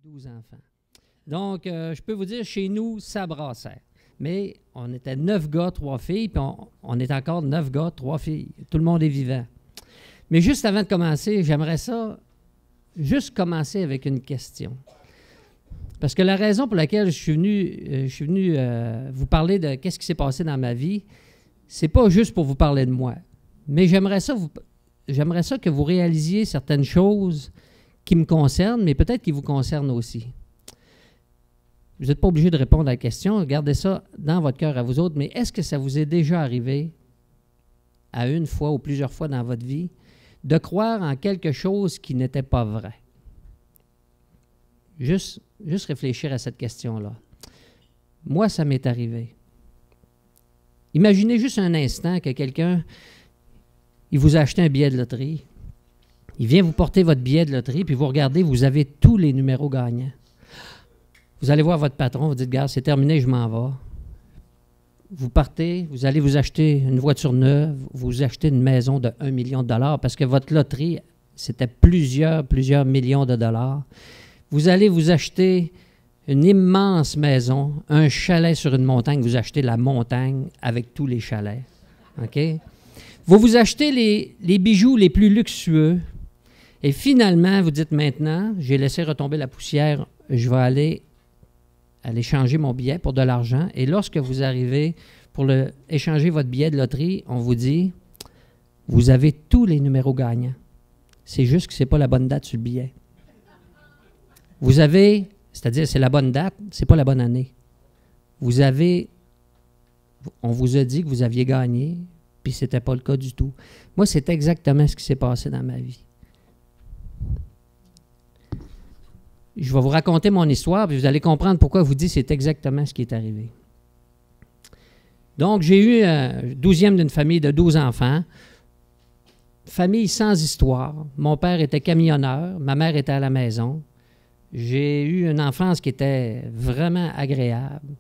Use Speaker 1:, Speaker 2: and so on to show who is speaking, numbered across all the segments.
Speaker 1: 12 enfants. Donc, je peux vous dire, chez nous, ça brassait. Mais on était 9 gars, 3 filles, puis on est encore 9 gars, 3 filles. Tout le monde est vivant. Mais juste avant de commencer, j'aimerais ça juste commencer avec une question. Parce que la raison pour laquelle je suis venu vous parler de qu'est-ce qui s'est passé dans ma vie, c'est pas juste pour vous parler de moi. Mais j'aimerais ça que vous réalisiez certaines choses qui me concernent, mais peut-être qui vous concernent aussi. Vous n'êtes pas obligé de répondre à la question. Gardez ça dans votre cœur à vous autres. Mais est-ce que ça vous est déjà arrivé, à une fois ou plusieurs fois dans votre vie, de croire en quelque chose qui n'était pas vrai? Juste réfléchir à cette question-là. Moi, ça m'est arrivé. Imaginez juste un instant que quelqu'un, il vous a acheté un billet de loterie. Il vient vous porter votre billet de loterie, puis vous regardez, vous avez tous les numéros gagnants. Vous allez voir votre patron, vous dites, gars, c'est terminé, je m'en vais. Vous partez, vous allez vous acheter une voiture neuve, vous achetez une maison de 1 million de dollars parce que votre loterie, c'était plusieurs millions de dollars. Vous allez vous acheter une immense maison, un chalet sur une montagne, vous achetez la montagne avec tous les chalets. OK? Vous vous achetez les bijoux les plus luxueux et finalement, vous dites maintenant, j'ai laissé retomber la poussière, je vais aller changer mon billet pour de l'argent. Et lorsque vous arrivez pour échanger votre billet de loterie, on vous dit, vous avez tous les numéros gagnants. C'est juste que ce n'est pas la bonne date sur le billet. Vous avez, c'est-à-dire c'est la bonne date, c'est pas la bonne année. On vous a dit que vous aviez gagné, puis ce n'était pas le cas du tout. Moi, c'est exactement ce qui s'est passé dans ma vie. Je vais vous raconter mon histoire, puis vous allez comprendre pourquoi je vous dis que c'est exactement ce qui est arrivé. Donc, j'ai eu 12e d'une famille de 12 enfants. Famille sans histoire. Mon père était camionneur, ma mère était à la maison. J'ai eu une enfance qui était vraiment agréable.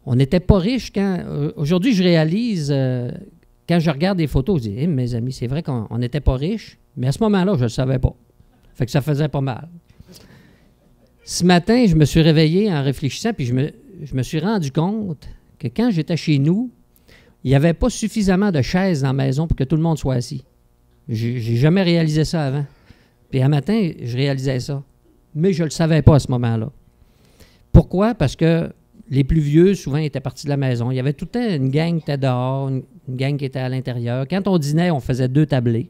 Speaker 1: On n'était pas riches quand... Aujourd'hui, je réalise, quand je regarde des photos, je dis, mes amis, c'est vrai qu'on n'était pas riches, mais à ce moment-là, je ne le savais pas. Fait que ça faisait pas mal. Ce matin, je me suis réveillé en réfléchissant, puis je me suis rendu compte que quand j'étais chez nous, il n'y avait pas suffisamment de chaises dans la maison pour que tout le monde soit assis. J'ai jamais réalisé ça avant. Puis un matin, je réalisais ça. Mais je ne le savais pas à ce moment-là. Pourquoi? Parce que les plus vieux, souvent, étaient partis de la maison. Il y avait tout le temps une gang qui était dehors, une gang qui était à l'intérieur. Quand on dînait, on faisait 2 tablées.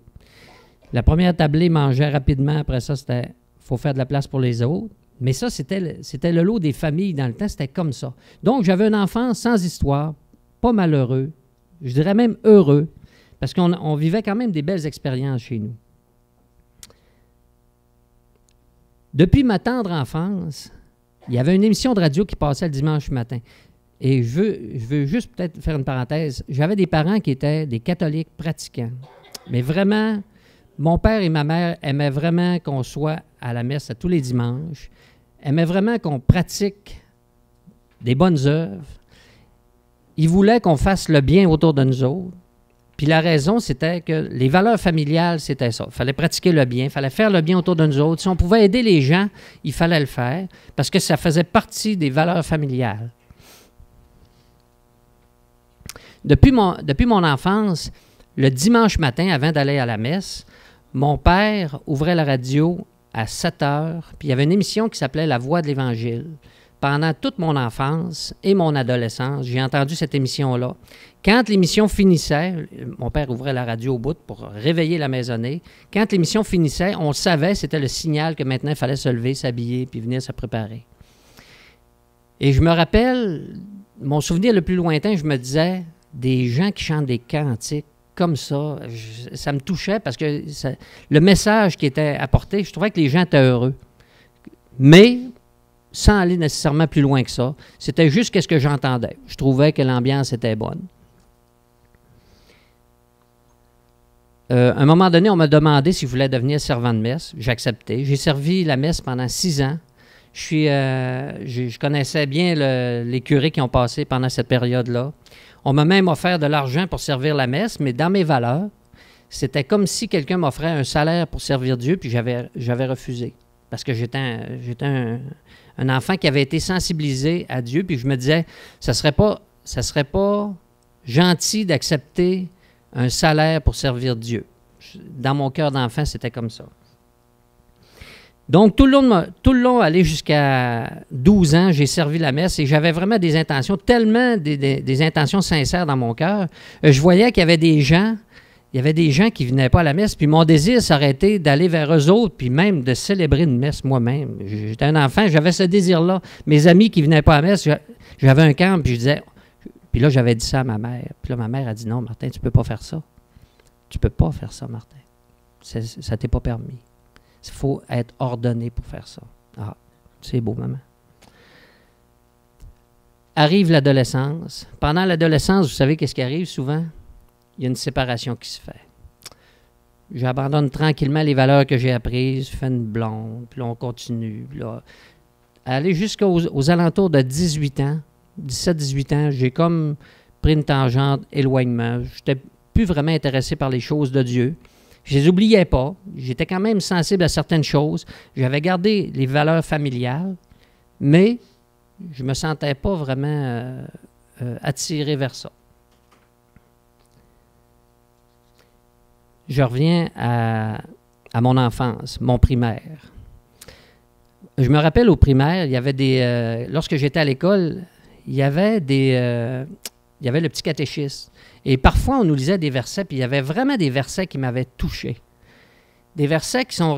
Speaker 1: La première tablée mangeait rapidement. Après ça, c'était « il faut faire de la place pour les autres ». Mais ça, c'était le lot des familles dans le temps. C'était comme ça. Donc, j'avais un enfant sans histoire, pas malheureux, je dirais même heureux, parce qu'on vivait quand même des belles expériences chez nous. Depuis ma tendre enfance, il y avait une émission de radio qui passait le dimanche matin. Et je veux juste peut-être faire une parenthèse. J'avais des parents qui étaient des catholiques pratiquants. Mais vraiment, mon père et ma mère aimaient vraiment qu'on soit à la messe tous les dimanches, aimaient vraiment qu'on pratique des bonnes œuvres. Ils voulaient qu'on fasse le bien autour de nous autres. Puis la raison, c'était que les valeurs familiales, c'était ça. Il fallait pratiquer le bien, il fallait faire le bien autour de nous autres. Si on pouvait aider les gens, il fallait le faire, parce que ça faisait partie des valeurs familiales. Depuis mon enfance, le dimanche matin, avant d'aller à la messe, mon père ouvrait la radio à 7 heures, puis il y avait une émission qui s'appelait « La Voix de l'Évangile ». Pendant toute mon enfance et mon adolescence, j'ai entendu cette émission-là. Quand l'émission finissait, mon père ouvrait la radio au bout pour réveiller la maisonnée. Quand l'émission finissait, on le savait, c'était le signal que maintenant il fallait se lever, s'habiller, puis venir se préparer. Et je me rappelle, mon souvenir le plus lointain, je me disais, des gens qui chantent des cantiques comme ça, ça me touchait parce que le message qui était apporté, je trouvais que les gens étaient heureux. Mais sans aller nécessairement plus loin que ça. C'était juste ce que j'entendais. Je trouvais que l'ambiance était bonne. À un moment donné, on m'a demandé si je voulais devenir servant de messe. J'ai accepté. J'ai servi la messe pendant 6 ans. Je connaissais bien les curés qui ont passé pendant cette période-là. On m'a même offert de l'argent pour servir la messe, mais dans mes valeurs, c'était comme si quelqu'un m'offrait un salaire pour servir Dieu, puis j'avais refusé. parce que j'étais un enfant qui avait été sensibilisé à Dieu, puis je me disais, ça serait pas gentil d'accepter un salaire pour servir Dieu. Dans mon cœur d'enfant, c'était comme ça. Donc, tout le long, aller jusqu'à 12 ans, j'ai servi la messe et j'avais vraiment des intentions, tellement des intentions sincères dans mon cœur. Je voyais qu'il y avait des gens qui ne venaient pas à la messe, puis mon désir s'arrêtait d'aller vers eux autres, puis même de célébrer une messe moi-même. J'étais un enfant, j'avais ce désir-là. Mes amis qui ne venaient pas à la messe, j'avais un camp, puis je disais... Puis là, j'avais dit ça à ma mère. Puis là, ma mère a dit, non, Martin, tu ne peux pas faire ça. Tu ne peux pas faire ça, Martin. Ça ne t'est pas permis. Il faut être ordonné pour faire ça. Ah, c'est beau, maman. Arrive l'adolescence. Pendant l'adolescence, vous savez qu'est-ce qui arrive souvent? Il y a une séparation qui se fait. J'abandonne tranquillement les valeurs que j'ai apprises, je fais une blonde, puis là, on continue. Puis là, aller jusqu'aux alentours de 18 ans, 17-18 ans, j'ai comme pris une tangente, éloignement. Je n'étais plus vraiment intéressé par les choses de Dieu. Je ne les oubliais pas. J'étais quand même sensible à certaines choses. J'avais gardé les valeurs familiales, mais je ne me sentais pas vraiment attiré vers ça. Je reviens à mon enfance, mon primaire. Je me rappelle au primaire, il y avait lorsque j'étais à l'école, il y avait le petit catéchisme. Et parfois, on nous lisait des versets, puis il y avait vraiment des versets qui m'avaient touché. Des versets qui sont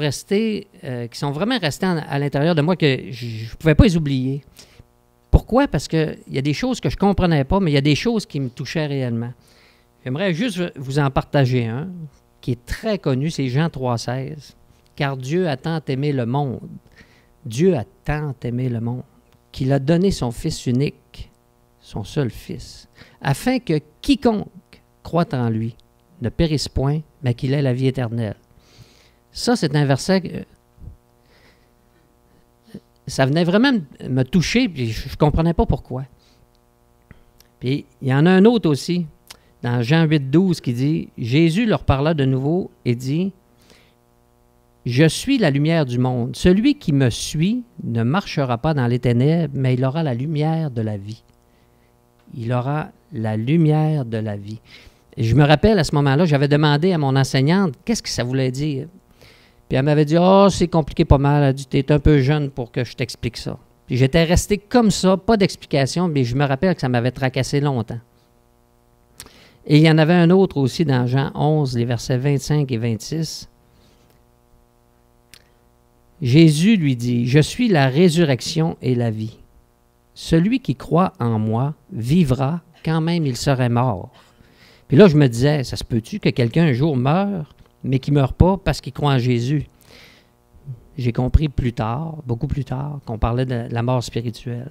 Speaker 1: vraiment restés à l'intérieur de moi, que je ne pouvais pas les oublier. Pourquoi? Parce qu'il y a des choses que je ne comprenais pas, mais il y a des choses qui me touchaient réellement. J'aimerais juste vous en partager un, qui est très connu, c'est Jean 3,16. « Car Dieu a tant aimé le monde. Dieu a tant aimé le monde, qu'il a donné son Fils unique, son seul Fils, afin que quiconque croit en lui ne périsse point, mais qu'il ait la vie éternelle. » Ça, c'est un verset, ça venait vraiment me toucher, puis je ne comprenais pas pourquoi. Puis, il y en a un autre aussi, dans Jean 8,12, qui dit, « Jésus leur parla de nouveau et dit, « Je suis la lumière du monde. Celui qui me suit ne marchera pas dans les ténèbres, mais il aura la lumière de la vie. » Il aura la lumière de la vie. Et je me rappelle, à ce moment-là, j'avais demandé à mon enseignante, qu'est-ce que ça voulait dire? Puis elle m'avait dit, « Oh, c'est compliqué pas mal. » Elle a dit, « Tu es un peu jeune pour que je t'explique ça. » Puis j'étais resté comme ça, pas d'explication, mais je me rappelle que ça m'avait tracassé longtemps. Et il y en avait un autre aussi dans Jean 11, les versets 25 et 26. Jésus lui dit, « Je suis la résurrection et la vie. Celui qui croit en moi vivra quand même il serait mort. » Puis là, je me disais, ça se peut-tu que quelqu'un un jour meure, mais qui ne meurt pas parce qu'il croit en Jésus? J'ai compris plus tard, beaucoup plus tard, qu'on parlait de la mort spirituelle.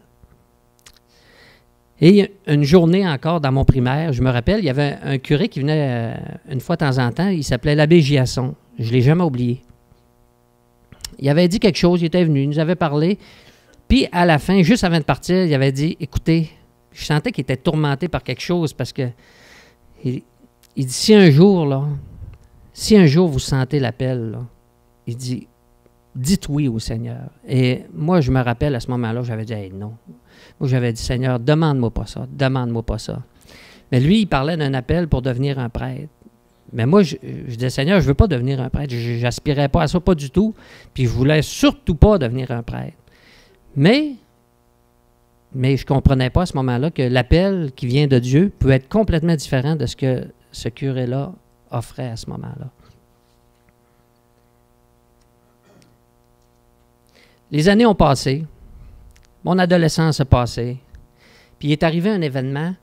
Speaker 1: Et une journée encore dans mon primaire, je me rappelle, il y avait un curé qui venait une fois de temps en temps, il s'appelait l'abbé Giasson. Je ne l'ai jamais oublié. Il avait dit quelque chose, il était venu, il nous avait parlé. Puis à la fin, juste avant de partir, il avait dit, « Écoutez, je sentais qu'il était tourmenté par quelque chose parce que il dit, si un jour vous sentez l'appel, là, il dit, dites oui au Seigneur. » Et moi, je me rappelle à ce moment-là, j'avais dit, hey, non. Moi, j'avais dit, Seigneur, demande-moi pas ça, demande-moi pas ça. Mais lui, il parlait d'un appel pour devenir un prêtre. Mais moi, je disais, Seigneur, je ne veux pas devenir un prêtre. Je n'aspirais pas à ça, pas du tout. Puis je ne voulais surtout pas devenir un prêtre. Mais je ne comprenais pas à ce moment-là que l'appel qui vient de Dieu peut être complètement différent de ce que ce curé-là offrait à ce moment-là. Les années ont passé. Mon adolescence a passé. Puis il est arrivé un événement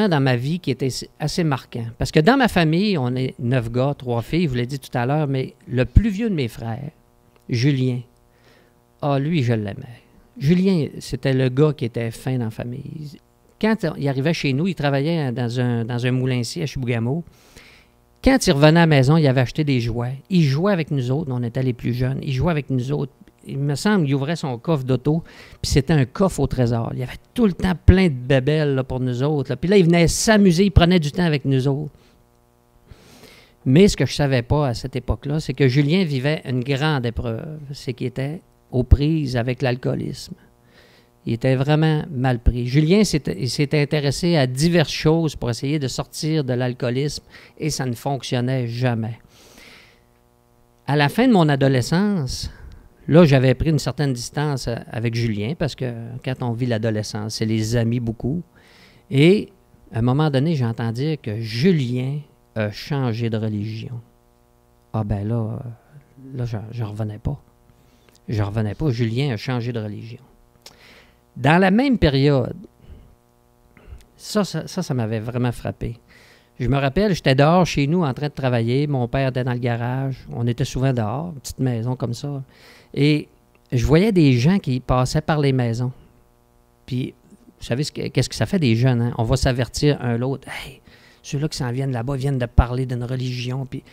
Speaker 1: dans ma vie qui était assez marquant. Parce que dans ma famille, on est 9 gars, 3 filles, je vous l'ai dit tout à l'heure, mais le plus vieux de mes frères, Julien, lui, je l'aimais. Julien, c'était le gars qui était fin dans la famille. Quand il arrivait chez nous, il travaillait dans un moulin-ci à Chibougamau. Quand il revenait à la maison, il avait acheté des jouets. Il jouait avec nous autres, on était les plus jeunes. Il jouait avec nous autres. Il me semble qu'il ouvrait son coffre d'auto, puis c'était un coffre au trésor. Il y avait tout le temps plein de bébelles là, pour nous autres. Là. Puis là, il venait s'amuser, il prenait du temps avec nous autres. Mais ce que je ne savais pas à cette époque-là, c'est que Julien vivait une grande épreuve. C'est qu'il était aux prises avec l'alcoolisme. Il était vraiment mal pris. Julien s'était intéressé à diverses choses pour essayer de sortir de l'alcoolisme et ça ne fonctionnait jamais. À la fin de mon adolescence, là, j'avais pris une certaine distance avec Julien parce que quand on vit l'adolescence, c'est les amis beaucoup. Et à un moment donné, j'entends dire que Julien a changé de religion. Ah ben là je revenais pas. Je revenais pas. Julien a changé de religion. Dans la même période, ça m'avait vraiment frappé. Je me rappelle, j'étais dehors chez nous en train de travailler. Mon père était dans le garage. On était souvent dehors, une petite maison comme ça. Et je voyais des gens qui passaient par les maisons. Puis, vous savez qu'est-ce que ça fait des jeunes, hein? On va s'avertir un l'autre. Hey, ceux-là qui s'en viennent là-bas viennent de parler d'une religion. Puis,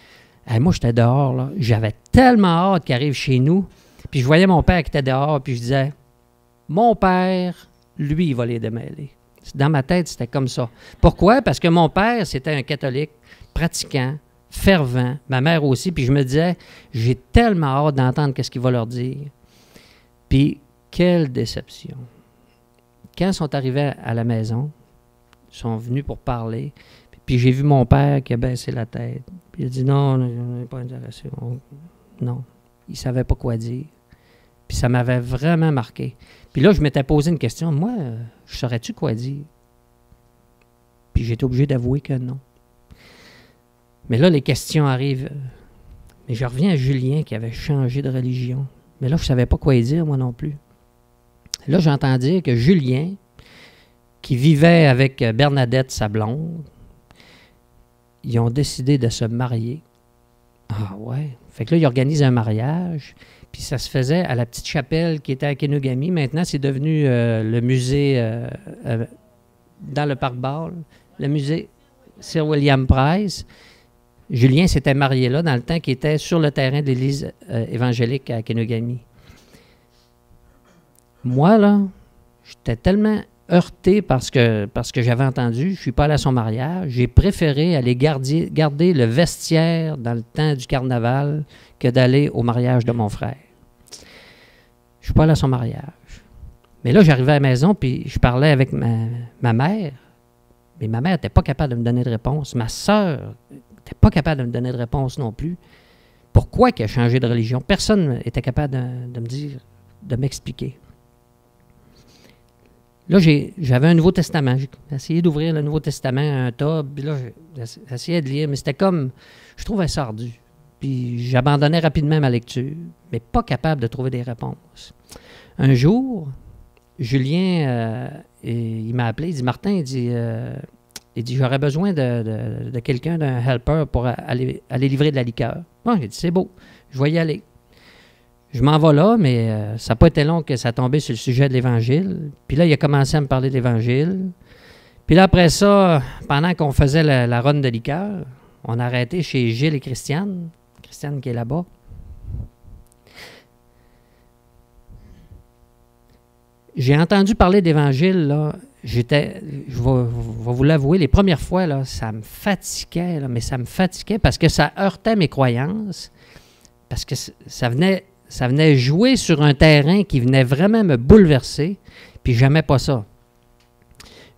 Speaker 1: hey, moi, j'étais dehors, là. J'avais tellement hâte qu'ils arrivent chez nous. Puis, je voyais mon père qui était dehors, puis je disais, mon père, lui, il va les démêler. Dans ma tête, c'était comme ça. Pourquoi? Parce que mon père, c'était un catholique pratiquant, fervent, ma mère aussi, puis je me disais, j'ai tellement hâte d'entendre qu'est-ce qu'il va leur dire. Puis, quelle déception. Quand ils sont arrivés à la maison, ils sont venus pour parler, puis j'ai vu mon père qui a baissé la tête. Puis il a dit, non, on n'est pas intéressé. Non, il ne savait pas quoi dire. Puis ça m'avait vraiment marqué. Puis là, je m'étais posé une question. Moi, je saurais-tu quoi dire? Puis j'étais obligé d'avouer que non. Mais là, les questions arrivent. Mais je reviens à Julien qui avait changé de religion. Mais là, je ne savais pas quoi dire, moi non plus. Là, j'entends dire que Julien, qui vivait avec Bernadette, sa blonde, ils ont décidé de se marier. Ah ouais. Fait que là, ils organisent un mariage. Puis ça se faisait à la petite chapelle qui était à Kenogami. Maintenant, c'est devenu le musée dans le Parc Ball, le musée Sir William Price. Julien s'était marié là dans le temps qu'il était sur le terrain de l'église évangélique à Kenogami. Moi, là, j'étais tellement heurté parce que j'avais entendu. Je ne suis pas allé à son mariage. J'ai préféré aller garder le vestiaire dans le temps du carnaval que d'aller au mariage de mon frère. Je ne suis pas allé à son mariage. Mais là, j'arrivais à la maison, puis je parlais avec ma mère. Mais ma mère n'était pas capable de me donner de réponse. Ma sœur n'était pas capable de me donner de réponse non plus. Pourquoi qu'elle a changé de religion? Personne n'était capable de me dire, de m'expliquer. Là, j'avais un Nouveau Testament. J'ai essayé d'ouvrir le Nouveau Testament à un tas, puis là, j'essayais de lire, mais c'était comme, je trouvais ça ardu. Puis j'abandonnais rapidement ma lecture, mais pas capable de trouver des réponses. Un jour, Julien, il m'a appelé, il dit, Martin, il dit j'aurais besoin de quelqu'un, d'un helper pour aller livrer de la liqueur. Bon, j'ai dit, c'est beau, je vais y aller. Je m'en vais là, mais ça n'a pas été long que ça tombait sur le sujet de l'Évangile. Puis là, il a commencé à me parler de l'Évangile. Puis là, après ça, pendant qu'on faisait la run de liqueur, on a arrêté chez Gilles et Christiane. Christiane qui est là-bas. J'ai entendu parler d'Évangile, là. Je vais vous l'avouer, les premières fois, là, ça me fatiguait, là, mais ça me fatiguait parce que ça heurtait mes croyances, parce que ça venait jouer sur un terrain qui venait vraiment me bouleverser, puis j'aimais pas ça.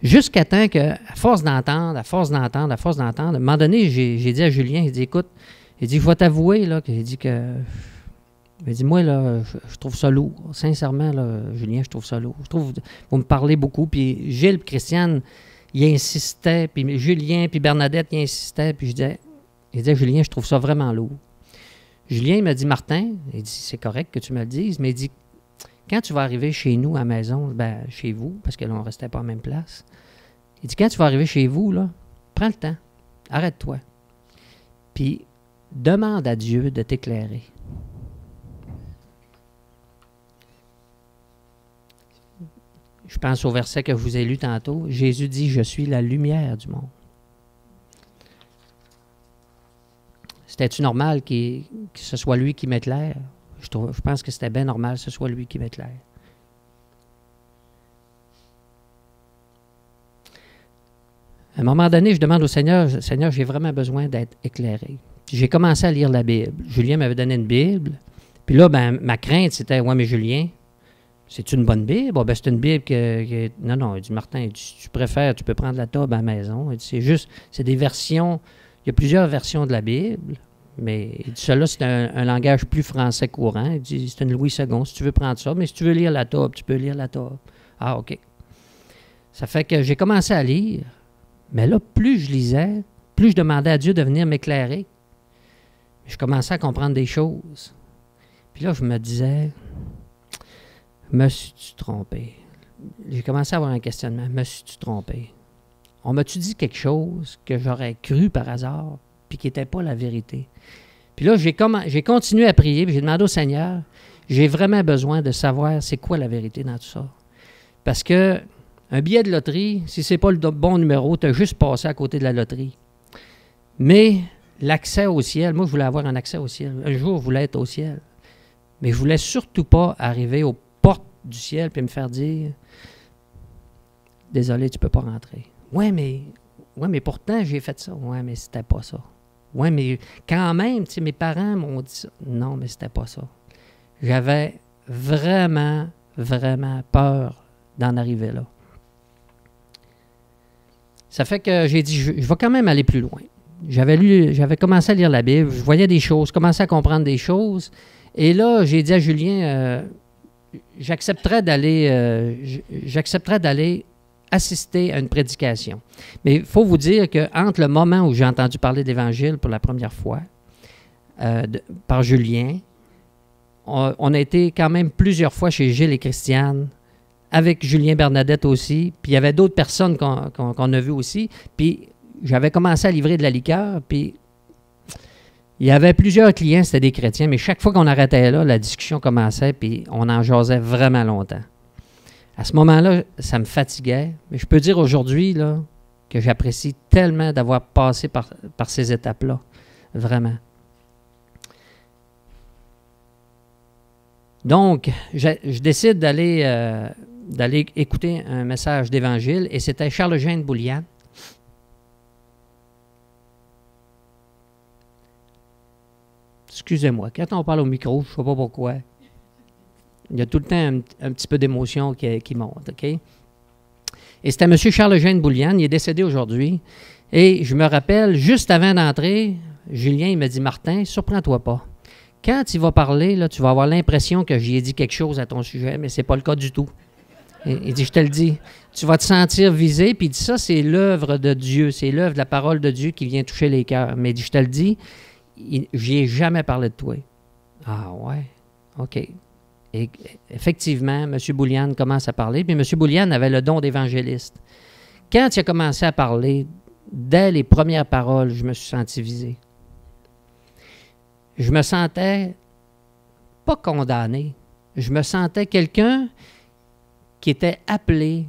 Speaker 1: Jusqu'à temps que, à force d'entendre, à un moment donné, j'ai dit à Julien, il dit, écoute, il dit, je vais t'avouer, là, qu'il dit que, il dit, moi, là, je trouve ça lourd. Sincèrement, là, Julien, je trouve ça lourd. Je trouve, vous me parlez beaucoup, puis Gilles, puis Christiane, ils insistaient, puis Julien, puis Bernadette, ils insistaient, puis il disait, Julien, je trouve ça vraiment lourd. Julien, il m'a dit, Martin, il dit, c'est correct que tu me le dises, mais il dit, quand tu vas arriver chez nous à la maison, ben, chez vous, parce que là, on ne restait pas en même place, il dit, quand tu vas arriver chez vous, là, prends le temps, arrête-toi, puis demande à Dieu de t'éclairer. Je pense au verset que je vous ai lu tantôt. Jésus dit, je suis la lumière du monde. C'était-tu normal que ce soit lui qui m'éclaire? Je pense que c'était bien normal que ce soit lui qui m'éclaire. À un moment donné, je demande au Seigneur, Seigneur, j'ai vraiment besoin d'être éclairé. Puis j'ai commencé à lire la Bible. Julien m'avait donné une Bible. Puis là, ben, ma crainte, c'était, ouais, mais Julien, c'est une bonne Bible? Bon, ben, c'est une Bible Non, non, il dit, Martin, il dit, si tu préfères, tu peux prendre la table à la maison. Il dit, c'est juste, c'est des versions, il y a plusieurs versions de la Bible, mais il dit, celle-là, c'est un langage plus français courant. Il dit, c'est une Louis II, si tu veux prendre ça, mais si tu veux lire la table, tu peux lire la table. Ah, OK. Ça fait que j'ai commencé à lire, mais là, plus je lisais, plus je demandais à Dieu de venir m'éclairer. Je commençais à comprendre des choses. Puis là, je me disais, me suis-tu trompé? J'ai commencé à avoir un questionnement. Me suis-tu trompé? On m'a-tu dit quelque chose que j'aurais cru par hasard, puis qui n'était pas la vérité? Puis là, j'ai continué à prier, puis j'ai demandé au Seigneur, j'ai vraiment besoin de savoir c'est quoi la vérité dans tout ça. Parce que un billet de loterie, si ce n'est pas le bon numéro, tu as juste passé à côté de la loterie. Mais l'accès au ciel, moi, je voulais avoir un accès au ciel. Un jour, je voulais être au ciel. Mais je ne voulais surtout pas arriver aux portes du ciel et me faire dire « Désolé, tu ne peux pas rentrer. » Ouais, mais pourtant, j'ai fait ça. Ouais, mais c'était pas ça. Ouais, mais quand même, tu sais, mes parents m'ont dit ça. Non, mais c'était pas ça. J'avais vraiment, vraiment peur d'en arriver là. Ça fait que j'ai dit, je vais quand même aller plus loin. J'avais commencé à lire la Bible, je voyais des choses, commençais à comprendre des choses. Et là, j'ai dit à Julien, j'accepterais d'aller assister à une prédication. Mais il faut vous dire qu'entre le moment où j'ai entendu parler d'Évangile pour la première fois, par Julien, on a été quand même plusieurs fois chez Gilles et Christiane, avec Julien Bernadette aussi, puis il y avait d'autres personnes qu'on a vues aussi, puis j'avais commencé à livrer de la liqueur, puis il y avait plusieurs clients, c'était des chrétiens, mais chaque fois qu'on arrêtait là, la discussion commençait, puis on en jasait vraiment longtemps. À ce moment-là, ça me fatiguait, mais je peux dire aujourd'hui là, que j'apprécie tellement d'avoir passé par ces étapes-là, vraiment. Donc, je décide d'aller écouter un message d'Évangile, et c'était Charles-Eugène Boulian. Excusez-moi, quand on parle au micro, je ne sais pas pourquoi, il y a tout le temps un petit peu d'émotion qui monte, OK? Et c'était M. Charles-Eugène Boulian, il est décédé aujourd'hui, et je me rappelle, juste avant d'entrer, Julien, il m'a dit, « Martin, surprends-toi pas. Quand il va parler, là, tu vas avoir l'impression que j'y ai dit quelque chose à ton sujet, mais ce n'est pas le cas du tout. » Il dit, je te le dis, tu vas te sentir visé, puis il dit, ça, c'est l'œuvre de Dieu, c'est l'œuvre de la parole de Dieu qui vient toucher les cœurs. Mais il dit, je te le dis, j'y ai jamais parlé de toi. Ah ouais, OK. Et effectivement, M. Boulian commence à parler, puis M. Boulian avait le don d'évangéliste. Quand il a commencé à parler, dès les premières paroles, je me suis senti visé. Je me sentais pas condamné, je me sentais quelqu'un qui était appelé,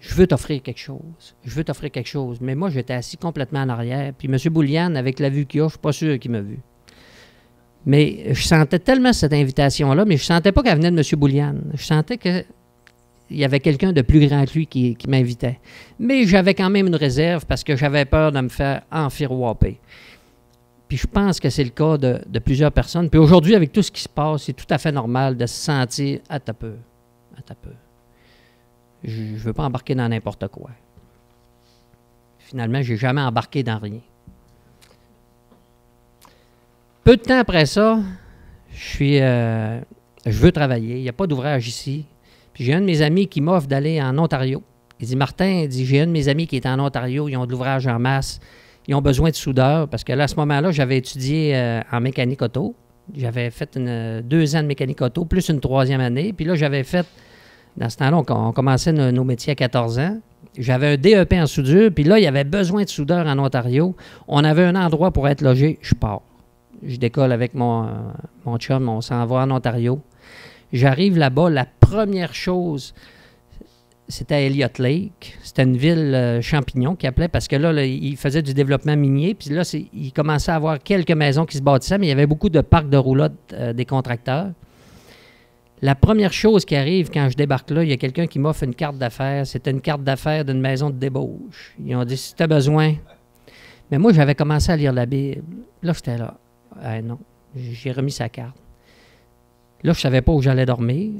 Speaker 1: je veux t'offrir quelque chose, je veux t'offrir quelque chose. Mais moi, j'étais assis complètement en arrière. Puis M. Boulian, avec la vue qu'il a, je ne suis pas sûr qu'il m'a vu. Mais je sentais tellement cette invitation-là, mais je ne sentais pas qu'elle venait de M. Boulian. Je sentais qu'il y avait quelqu'un de plus grand que lui qui m'invitait. Mais j'avais quand même une réserve parce que j'avais peur de me faire enfirouaper. Puis je pense que c'est le cas de plusieurs personnes. Puis aujourd'hui, avec tout ce qui se passe, c'est tout à fait normal de se sentir « à ta peu ». Je ne veux pas embarquer dans n'importe quoi. Finalement, je n'ai jamais embarqué dans rien. Peu de temps après ça, je veux travailler. Il n'y a pas d'ouvrage ici. Puis j'ai un de mes amis qui m'offre d'aller en Ontario. Il dit, Martin, j'ai un de mes amis qui est en Ontario. Ils ont de l'ouvrage en masse. Ils ont besoin de soudeurs. Parce que là, à ce moment-là, j'avais étudié en mécanique auto. J'avais fait 2 ans de mécanique auto, plus une 3e année. Puis là, j'avais fait... Dans ce temps-là, on commençait nos métiers à 14 ans. J'avais un DEP en soudure, puis là, il y avait besoin de soudeurs en Ontario. On avait un endroit pour être logé. Je pars. Je décolle avec mon chum, on s'en va en Ontario. J'arrive là-bas, la première chose, c'était à Elliott Lake. C'était une ville champignon qui appelait, parce que là, il faisait du développement minier, puis là, il commençait à avoir quelques maisons qui se bâtissaient, mais il y avait beaucoup de parcs de roulotte des contracteurs. La première chose qui arrive quand je débarque là, il y a quelqu'un qui m'offre une carte d'affaires. C'était une carte d'affaires d'une maison de débauche. Ils ont dit, si tu as besoin. Mais moi, j'avais commencé à lire la Bible. Là, j'étais là. Ah, non, j'ai remis sa carte. Là, je ne savais pas où j'allais dormir.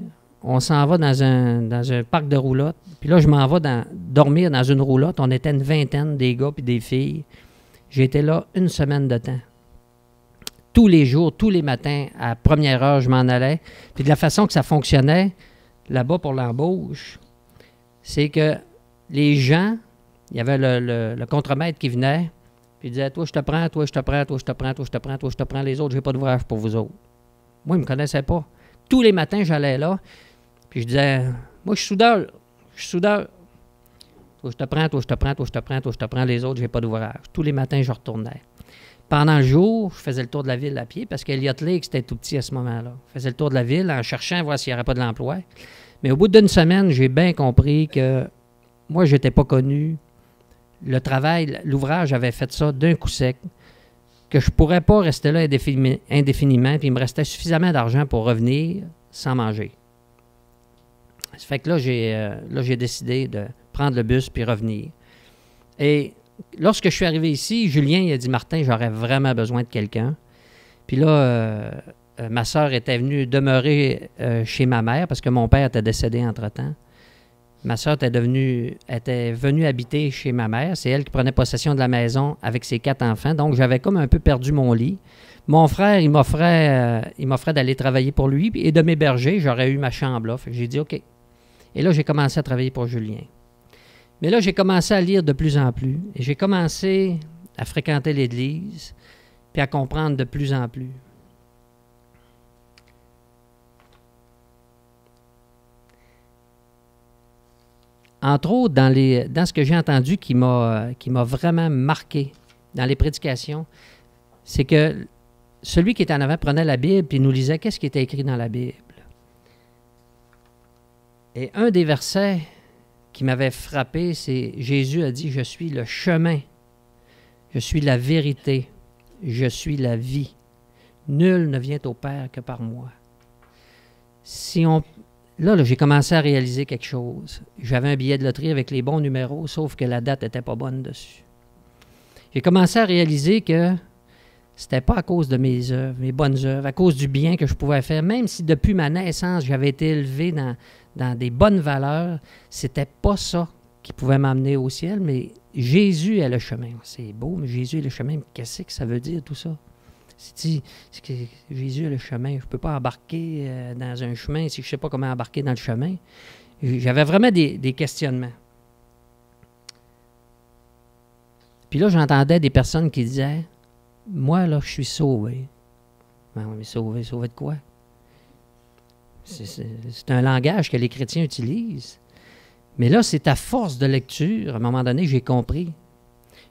Speaker 1: On s'en va dans un parc de roulottes. Puis là, je m'en vais dormir dans une roulotte. On était une vingtaine, des gars puis des filles. J'ai été là une semaine de temps. Tous les jours, tous les matins, à première heure, je m'en allais. Puis de la façon que ça fonctionnait, là-bas pour l'embauche, c'est que les gens, il y avait le contremaître qui venait, puis il disait, toi, je te prends, toi, je te prends, toi, je te prends, toi, je te prends, toi, je te prends, les autres, j'ai pas d'ouvrage pour vous autres. Moi, ils ne me connaissaient pas. Tous les matins, j'allais là, puis je disais, moi, je suis soudeur, Toi, je te prends, toi, je te prends, toi, je te prends, toi, je te prends, les autres, j'ai pas d'ouvrage. Tous les matins, je retournais. Pendant le jour, je faisais le tour de la ville à pied parce qu'Elliott Lake, c'était tout petit à ce moment-là. Je faisais le tour de la ville en cherchant, voir s'il n'y aurait pas de l'emploi. Mais au bout d'une semaine, j'ai bien compris que moi, je n'étais pas connu. Le travail, l'ouvrage avait fait ça d'un coup sec, que je ne pourrais pas rester là indéfiniment, puis il me restait suffisamment d'argent pour revenir sans manger. Ça fait que là, j'ai décidé de prendre le bus puis revenir. Et lorsque je suis arrivé ici, Julien il a dit « Martin, j'aurais vraiment besoin de quelqu'un. » Puis là, ma sœur était venue demeurer chez ma mère parce que mon père était décédé entre-temps. Ma sœur était venue habiter chez ma mère. C'est elle qui prenait possession de la maison avec ses 4 enfants. Donc, j'avais comme un peu perdu mon lit. Mon frère, il m'offrait d'aller travailler pour lui et de m'héberger. J'aurais eu ma chambre là. Fait que j'ai dit « OK. » Et là, j'ai commencé à travailler pour Julien. Mais là, j'ai commencé à lire de plus en plus. Et j'ai commencé à fréquenter l'Église puis à comprendre de plus en plus. Entre autres, dans ce que j'ai entendu qui m'a vraiment marqué dans les prédications, c'est que celui qui était en avant prenait la Bible et nous lisait qu'est-ce qui était écrit dans la Bible. Et un des versets qui m'avait frappé, c'est Jésus a dit « Je suis le chemin, je suis la vérité, je suis la vie. Nul ne vient au Père que par moi. » Là, j'ai commencé à réaliser quelque chose. J'avais un billet de loterie avec les bons numéros, sauf que la date n'était pas bonne dessus. J'ai commencé à réaliser que c'était pas à cause de mes œuvres, mes bonnes œuvres, à cause du bien que je pouvais faire, même si depuis ma naissance, j'avais été élevé dans des bonnes valeurs, c'était pas ça qui pouvait m'amener au ciel, mais Jésus est le chemin. C'est beau, mais Jésus est le chemin. Qu'est-ce que ça veut dire tout ça? C'est que Jésus est le chemin. Je ne peux pas embarquer dans un chemin si je ne sais pas comment embarquer dans le chemin. J'avais vraiment des questionnements. Puis là, j'entendais des personnes qui disaient « Moi, là, je suis sauvé. » Ben oui, mais sauvé de quoi? C'est un langage que les chrétiens utilisent. Mais là, c'est à force de lecture, à un moment donné, j'ai compris.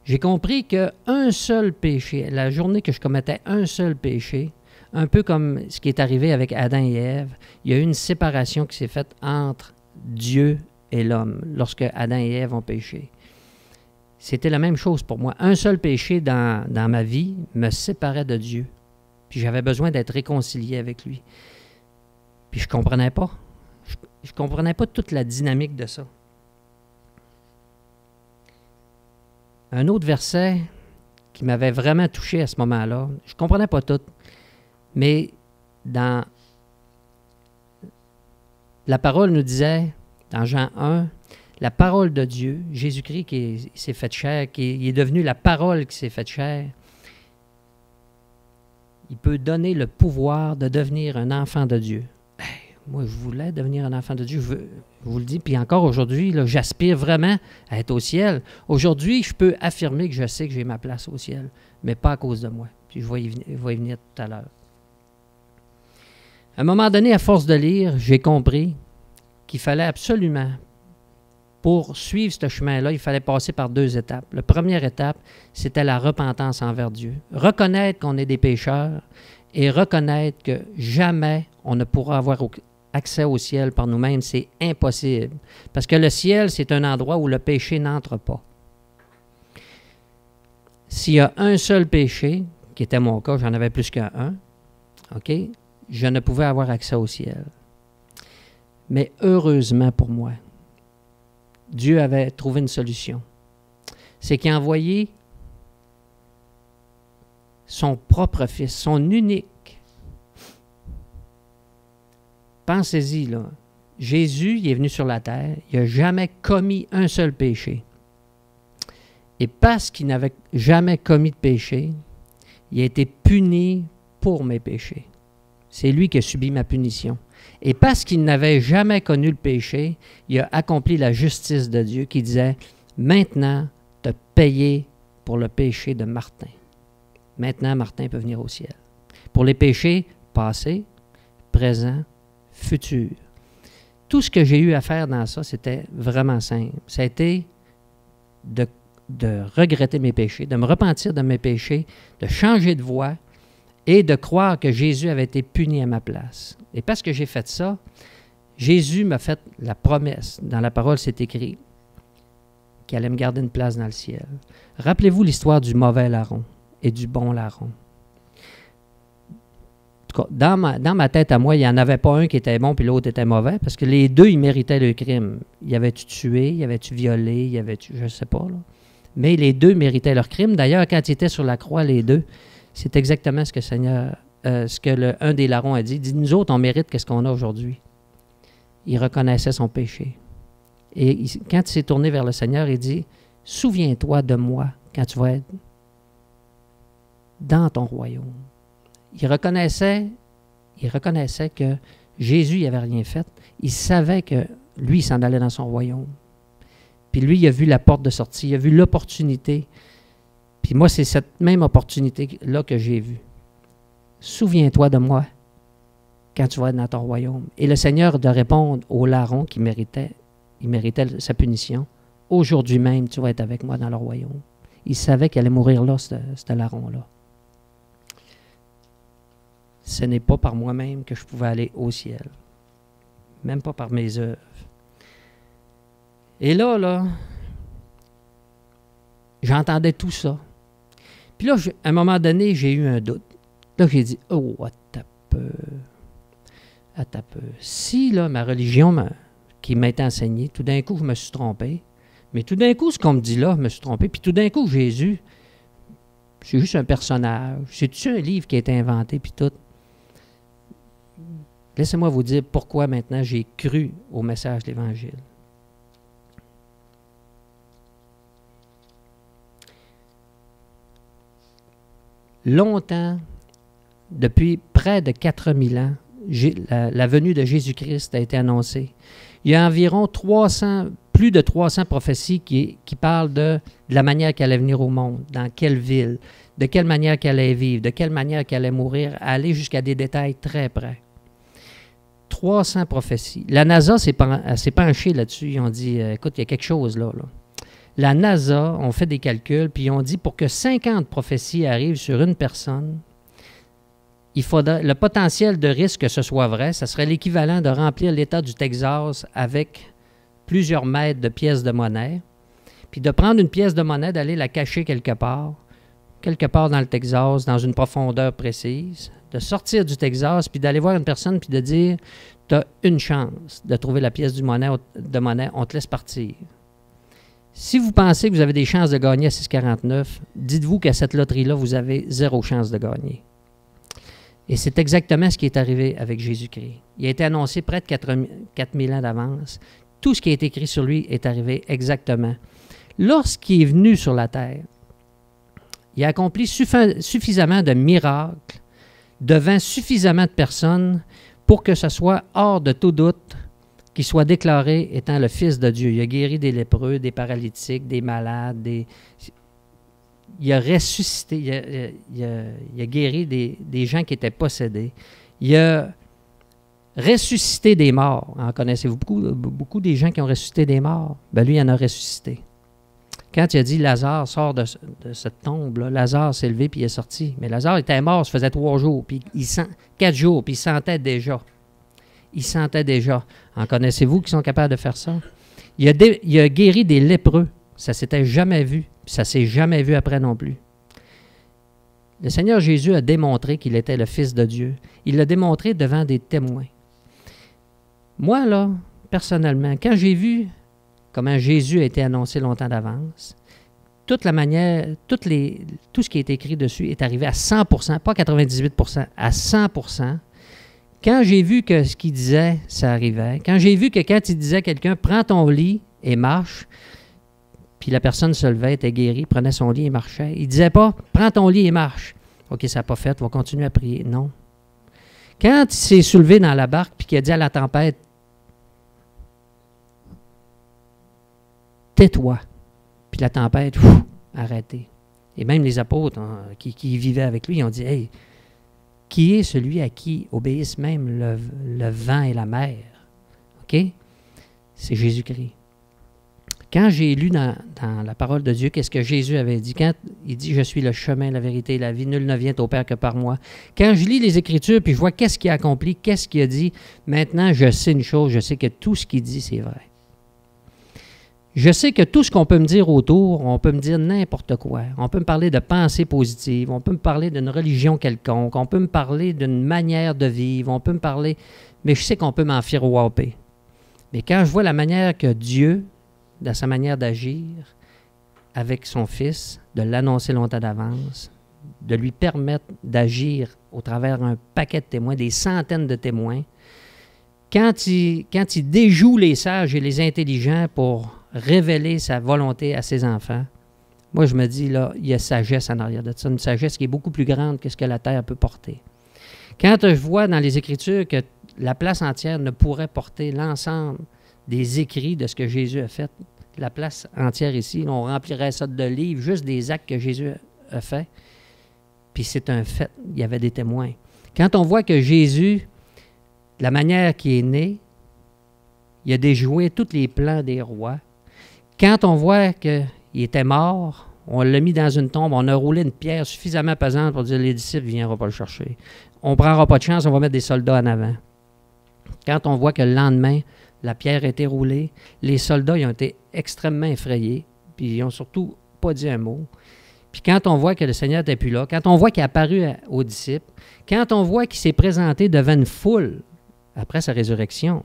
Speaker 1: J'ai compris qu'un seul péché, la journée que je commettais un seul péché, un peu comme ce qui est arrivé avec Adam et Ève, il y a eu une séparation qui s'est faite entre Dieu et l'homme lorsque Adam et Ève ont péché. C'était la même chose pour moi. Un seul péché dans ma vie me séparait de Dieu. Puis j'avais besoin d'être réconcilié avec lui. Puis je ne comprenais pas. Je ne comprenais pas toute la dynamique de ça. Un autre verset qui m'avait vraiment touché à ce moment-là, je ne comprenais pas tout, mais dans la parole nous disait, dans Jean 1, la parole de Dieu, Jésus-Christ qui s'est fait chair, qui est devenu la parole qui s'est faite chair, il peut donner le pouvoir de devenir un enfant de Dieu. Moi, je voulais devenir un enfant de Dieu, je vous le dis, puis encore aujourd'hui, là, j'aspire vraiment à être au ciel. Aujourd'hui, je peux affirmer que je sais que j'ai ma place au ciel, mais pas à cause de moi. Puis je vais y venir tout à l'heure. À un moment donné, à force de lire, j'ai compris qu'il fallait absolument, pour suivre ce chemin-là, il fallait passer par 2 étapes. La première étape, c'était la repentance envers Dieu. Reconnaître qu'on est des pécheurs et reconnaître que jamais on ne pourra avoir accès au ciel par nous-mêmes, c'est impossible. Parce que le ciel, c'est un endroit où le péché n'entre pas. S'il y a un seul péché, qui était mon cas, j'en avais plus qu'un, OK, je ne pouvais avoir accès au ciel. Mais heureusement pour moi, Dieu avait trouvé une solution. C'est qu'il a envoyé son propre Fils, son unique. Pensez-y, là. Jésus, il est venu sur la terre, il n'a jamais commis un seul péché. Et parce qu'il n'avait jamais commis de péché, il a été puni pour mes péchés. C'est lui qui a subi ma punition. Et parce qu'il n'avait jamais connu le péché, il a accompli la justice de Dieu qui disait, maintenant, tu as payé pour le péché de Martin. Maintenant, Martin peut venir au ciel. Pour les péchés passés, présents, futurs. Tout ce que j'ai eu à faire dans ça, c'était vraiment simple. Ça a été de regretter mes péchés, de me repentir de mes péchés, de changer de voie et de croire que Jésus avait été puni à ma place. Et parce que j'ai fait ça, Jésus m'a fait la promesse. Dans la parole, c'est écrit qu'il allait me garder une place dans le ciel. Rappelez-vous l'histoire du mauvais larron et du bon larron. En tout cas, dans ma tête à moi, il n'y en avait pas un qui était bon puis l'autre était mauvais parce que les deux, ils méritaient le crime. Y avait-tu tué, y avait-tu violé, y avait-tu, je ne sais pas, là. Mais les deux méritaient leur crime. D'ailleurs, quand ils étaient sur la croix, les deux, c'est exactement ce que Seigneur, un des larrons a dit. Il dit, nous autres, on mérite qu'est-ce qu'on a aujourd'hui. Il reconnaissait son péché. Et quand il s'est tourné vers le Seigneur, il dit, souviens-toi de moi quand tu vas être dans ton royaume. Il reconnaissait que Jésus n'avait rien fait. Il savait que lui, il s'en allait dans son royaume. Puis lui, il a vu la porte de sortie, il a vu l'opportunité. Puis moi, c'est cette même opportunité-là que j'ai vue. Souviens-toi de moi quand tu vas être dans ton royaume. Et le Seigneur de répondre au larron qui méritait sa punition. Aujourd'hui même, tu vas être avec moi dans le royaume. Il savait qu'il allait mourir là, ce larron-là. Ce n'est pas par moi-même que je pouvais aller au ciel. Même pas par mes œuvres. Et là, j'entendais tout ça. Puis là, à un moment donné, j'ai eu un doute. Là, j'ai dit, oh, attends peu. Si, là, ma religion qui m'a été enseignée, tout d'un coup, je me suis trompé. Mais tout d'un coup, ce qu'on me dit là, je me suis trompé. Puis tout d'un coup, Jésus, c'est juste un personnage. C'est-tu un livre qui a été inventé, puis tout? Laissez-moi vous dire pourquoi maintenant j'ai cru au message de l'Évangile. Longtemps, depuis près de 4000 ans, la venue de Jésus-Christ a été annoncée. Il y a environ plus de 300 prophéties qui parlent de la manière qu'elle allait venir au monde, dans quelle ville, de quelle manière qu'elle allait vivre, de quelle manière qu'elle allait mourir, aller jusqu'à des détails très près. 300 prophéties. La NASA s'est penchée là-dessus. Ils ont dit, écoute, il y a quelque chose là. La NASA ont fait des calculs, puis ils ont dit pour que 50 prophéties arrivent sur une personne, il faudrait, le potentiel de risque que ce soit vrai, ça serait l'équivalent de remplir l'État du Texas avec plusieurs mètres de pièces de monnaie, puis de prendre une pièce de monnaie, d'aller la cacher quelque part dans le Texas, dans une profondeur précise, de sortir du Texas, puis d'aller voir une personne, puis de dire, tu as une chance de trouver la pièce de monnaie, on te laisse partir. Si vous pensez que vous avez des chances de gagner à 6,49, dites-vous qu'à cette loterie-là, vous avez 0 chance de gagner. Et c'est exactement ce qui est arrivé avec Jésus-Christ. Il a été annoncé près de 4000 ans d'avance. Tout ce qui a été écrit sur lui est arrivé exactement. Lorsqu'il est venu sur la terre, il a accompli suffisamment de miracles devant suffisamment de personnes pour que ce soit hors de tout doute qu'il soit déclaré étant le Fils de Dieu. Il a guéri des lépreux, des paralytiques, des malades, il a ressuscité, il a guéri des gens qui étaient possédés. Il a ressuscité des morts. En connaissez-vous beaucoup des gens qui ont ressuscité des morts? Ben lui, il en a ressuscité. Quand il a dit Lazare sort de cette tombe-là, Lazare s'est levé puis il est sorti. Mais Lazare était mort, ça faisait 3 jours, puis 4 jours, puis il sentait déjà. Il sentait déjà. En connaissez-vous qui sont capables de faire ça? Il a guéri des lépreux. Ça ne s'était jamais vu. Puis ça ne s'est jamais vu après non plus. Le Seigneur Jésus a démontré qu'il était le Fils de Dieu. Il l'a démontré devant des témoins. Moi, là, personnellement, quand j'ai vu comment Jésus a été annoncé longtemps d'avance, toute la manière, tout ce qui est écrit dessus est arrivé à 100%, pas 98%, à 100%. Quand j'ai vu que ce qu'il disait, ça arrivait. Quand j'ai vu que quand il disait à quelqu'un, prends ton lit et marche, puis la personne se levait, était guérie, prenait son lit et marchait. Il ne disait pas, prends ton lit et marche. OK, ça n'a pas fait, on va continuer à prier. Non. Quand il s'est soulevé dans la barque, puis qu'il a dit à la tempête, tais-toi. Puis la tempête, arrêtée. Et même les apôtres qui vivaient avec lui, ils ont dit, hey, qui est celui à qui obéissent même le vent et la mer? OK? C'est Jésus-Christ. Quand j'ai lu dans la parole de Dieu, qu'est-ce que Jésus avait dit? Quand il dit « Je suis le chemin, la vérité et la vie, nul ne vient au Père que par moi ». Quand je lis les Écritures, puis je vois qu'est-ce qu'il a accompli, qu'est-ce qu'il a dit, maintenant je sais une chose, je sais que tout ce qu'il dit, c'est vrai. Je sais que tout ce qu'on peut me dire autour, on peut me dire n'importe quoi. On peut me parler de pensée positive, on peut me parler d'une religion quelconque, on peut me parler d'une manière de vivre, on peut me parler... Mais je sais qu'on peut m'enfirouaper. Mais quand je vois la manière que Dieu, dans sa manière d'agir avec son Fils, de l'annoncer longtemps d'avance, de lui permettre d'agir au travers d'un paquet de témoins, des centaines de témoins, quand il déjoue les sages et les intelligents pour révéler sa volonté à ses enfants, moi je me dis, là, il y a sagesse en arrière de ça, une sagesse qui est beaucoup plus grande que ce que la terre peut porter. Quand je vois dans les Écritures que la place entière ne pourrait porter l'ensemble des écrits de ce que Jésus a fait, la place entière ici, on remplirait ça de livres, juste des actes que Jésus a fait, puis c'est un fait, il y avait des témoins. Quand on voit que Jésus, la manière qu'il est né, il a déjoué tous les plans des rois. Quand on voit qu'il était mort, on l'a mis dans une tombe, on a roulé une pierre suffisamment pesante pour dire les disciples ne viendront pas le chercher. On ne prendra pas de chance, on va mettre des soldats en avant. Quand on voit que le lendemain, la pierre a été roulée, les soldats ils ont été extrêmement effrayés, puis ils n'ont surtout pas dit un mot. Puis quand on voit que le Seigneur n'était plus là, quand on voit qu'il est apparu aux disciples, quand on voit qu'il s'est présenté devant une foule après sa résurrection,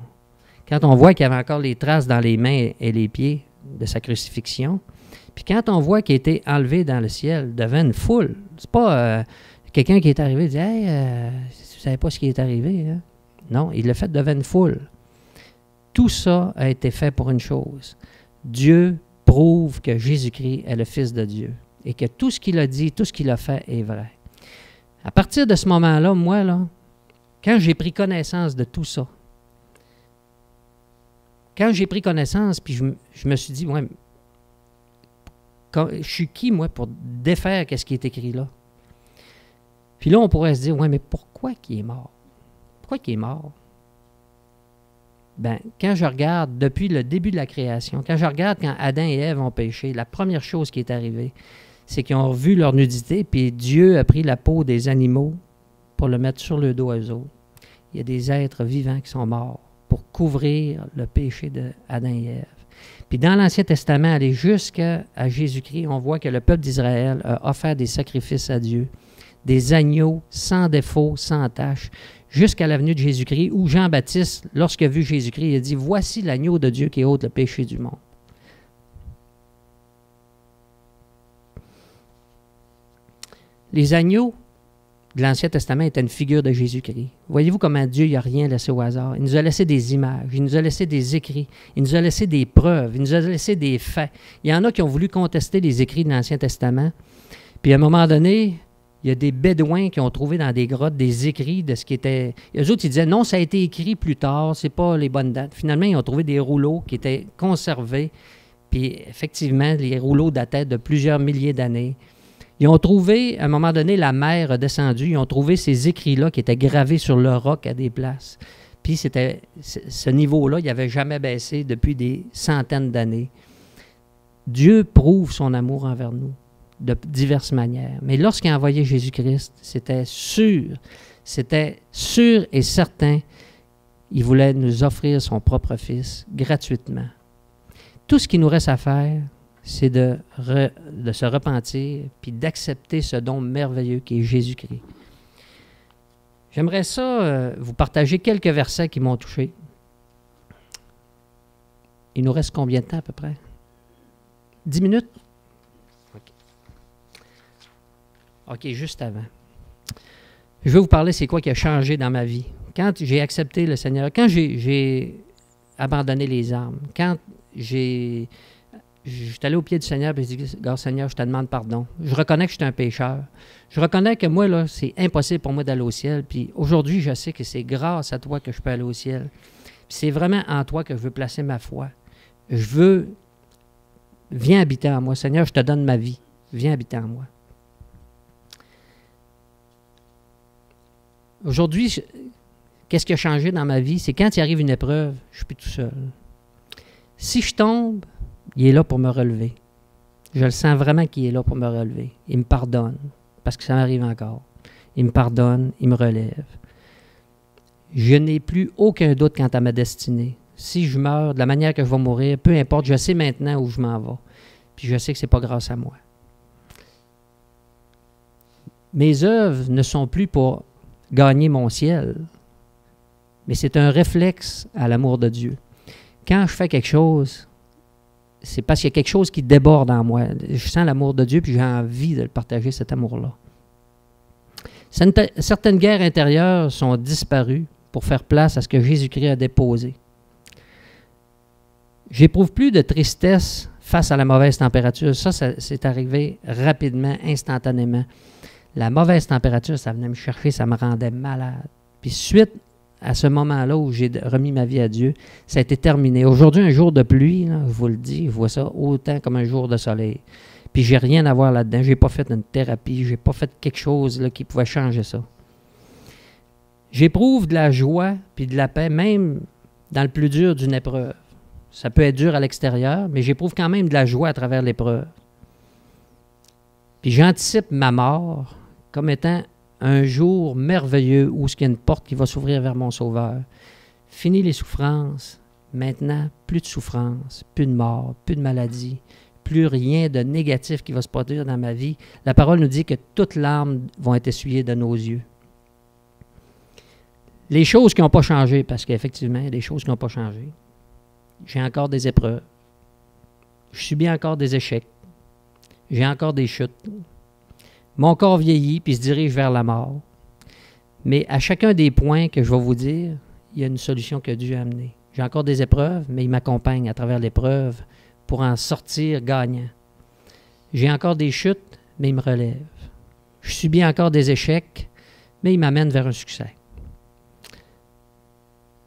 Speaker 1: quand on voit qu'il y avait encore les traces dans les mains et les pieds de sa crucifixion, puis quand on voit qu'il a été enlevé dans le ciel devant une foule, c'est pas quelqu'un qui est arrivé et dit « Hey, vous ne savez pas ce qui est arrivé, hein? » Non, il l'a fait devant une foule. Tout ça a été fait pour une chose. Dieu prouve que Jésus-Christ est le Fils de Dieu et que tout ce qu'il a dit, tout ce qu'il a fait est vrai. À partir de ce moment-là, moi, là, quand j'ai pris connaissance de tout ça, quand j'ai pris connaissance, puis je me suis dit, ouais, je suis qui, moi, pour défaire ce qui est écrit là? Puis là, on pourrait se dire, ouais, mais pourquoi qu'il est mort? Pourquoi qu'il est mort? Bien, quand je regarde depuis le début de la création, quand je regarde quand Adam et Ève ont péché, la première chose qui est arrivée, c'est qu'ils ont revu leur nudité, puis Dieu a pris la peau des animaux pour le mettre sur le dos à eux autres. Il y a des êtres vivants qui sont morts pour couvrir le péché d'Adam et Ève. Puis dans l'Ancien Testament, aller jusqu'à Jésus-Christ, on voit que le peuple d'Israël a offert des sacrifices à Dieu, des agneaux sans défaut, sans tache, jusqu'à la venue de Jésus-Christ, où Jean-Baptiste, lorsqu'il a vu Jésus-Christ, il a dit « Voici l'agneau de Dieu qui ôte le péché du monde. » Les agneaux de l'Ancien Testament étaient une figure de Jésus-Christ. Voyez-vous comment Dieu n'a rien laissé au hasard. Il nous a laissé des images, il nous a laissé des écrits, il nous a laissé des preuves, il nous a laissé des faits. Il y en a qui ont voulu contester les écrits de l'Ancien Testament. Puis à un moment donné, il y a des Bédouins qui ont trouvé dans des grottes des écrits de ce qui était... Eux autres, ils disaient, non, ça a été écrit plus tard, c'est pas les bonnes dates. Finalement, ils ont trouvé des rouleaux qui étaient conservés. Puis effectivement, les rouleaux dataient de plusieurs milliers d'années. Ils ont trouvé, à un moment donné, la mer a descendu. Ils ont trouvé ces écrits-là qui étaient gravés sur le roc à des places. Puis c'était ce niveau-là, il n'avait jamais baissé depuis des centaines d'années. Dieu prouve son amour envers nous de diverses manières. Mais lorsqu'il a envoyé Jésus-Christ, c'était sûr et certain, il voulait nous offrir son propre Fils gratuitement. Tout ce qu'il nous reste à faire, c'est de se repentir puis d'accepter ce don merveilleux qui est Jésus-Christ. J'aimerais ça vous partager quelques versets qui m'ont touché. Il nous reste combien de temps à peu près? 10 minutes? OK, juste avant. Je vais vous parler c'est quoi qui a changé dans ma vie. Quand j'ai accepté le Seigneur, quand j'ai abandonné les armes, quand je suis allé au pied du Seigneur et j'ai dit, « Seigneur, je te demande pardon. Je reconnais que je suis un pécheur. Je reconnais que moi, là, c'est impossible pour moi d'aller au ciel. Puis aujourd'hui, je sais que c'est grâce à toi que je peux aller au ciel. Puis c'est vraiment en toi que je veux placer ma foi. Je veux... Viens habiter en moi. Seigneur, je te donne ma vie. Viens habiter en moi. » Aujourd'hui, qu'est-ce qui a changé dans ma vie? C'est quand il arrive une épreuve, je ne suis plus tout seul. Si je tombe, il est là pour me relever. Je le sens vraiment qu'il est là pour me relever. Il me pardonne, parce que ça m'arrive encore. Il me pardonne, il me relève. Je n'ai plus aucun doute quant à ma destinée. Si je meurs de la manière que je vais mourir, peu importe, je sais maintenant où je m'en vais. Puis je sais que ce n'est pas grâce à moi. Mes œuvres ne sont plus pour gagner mon ciel, mais c'est un réflexe à l'amour de Dieu. Quand je fais quelque chose, c'est parce qu'il y a quelque chose qui déborde en moi. Je sens l'amour de Dieu, puis j'ai envie de le partager, cet amour-là. Certaines guerres intérieures sont disparues pour faire place à ce que Jésus-Christ a déposé. J'éprouve plus de tristesse face à la mauvaise température. Ça c'est arrivé rapidement, instantanément. La mauvaise température, ça venait me chercher, ça me rendait malade. Puis suite à ce moment-là où j'ai remis ma vie à Dieu, ça a été terminé. Aujourd'hui, un jour de pluie, là, je vous le dis, je vois ça autant comme un jour de soleil. Puis j'ai rien à voir là-dedans. Je n'ai pas fait une thérapie, je n'ai pas fait quelque chose là, qui pouvait changer ça. J'éprouve de la joie puis de la paix, même dans le plus dur d'une épreuve. Ça peut être dur à l'extérieur, mais j'éprouve quand même de la joie à travers l'épreuve. Puis j'anticipe ma mort comme étant un jour merveilleux où il y a une porte qui va s'ouvrir vers mon Sauveur. Fini les souffrances. Maintenant, plus de souffrances, plus de mort, plus de maladie, plus rien de négatif qui va se produire dans ma vie. La parole nous dit que toutes larmes vont être essuyées de nos yeux. Les choses qui n'ont pas changé, parce qu'effectivement, il y a des choses qui n'ont pas changé. J'ai encore des épreuves. Je subis encore des échecs. J'ai encore des chutes. Mon corps vieillit puis se dirige vers la mort. Mais à chacun des points que je vais vous dire, il y a une solution que Dieu a amenée. J'ai encore des épreuves, mais il m'accompagne à travers l'épreuve pour en sortir gagnant. J'ai encore des chutes, mais il me relève. Je subis encore des échecs, mais il m'amène vers un succès.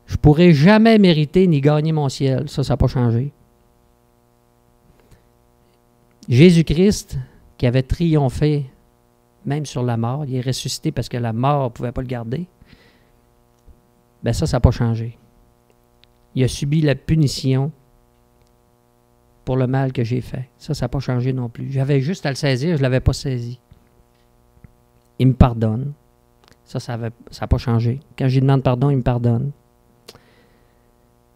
Speaker 1: Je ne pourrai jamais mériter ni gagner mon ciel. Ça n'a pas changé. Jésus-Christ, qui avait triomphé même sur la mort, il est ressuscité parce que la mort ne pouvait pas le garder, bien ça n'a pas changé. Il a subi la punition pour le mal que j'ai fait. Ça n'a pas changé non plus. J'avais juste à le saisir, je ne l'avais pas saisi. Il me pardonne. Ça n'a pas changé. Quand je lui demande pardon, il me pardonne.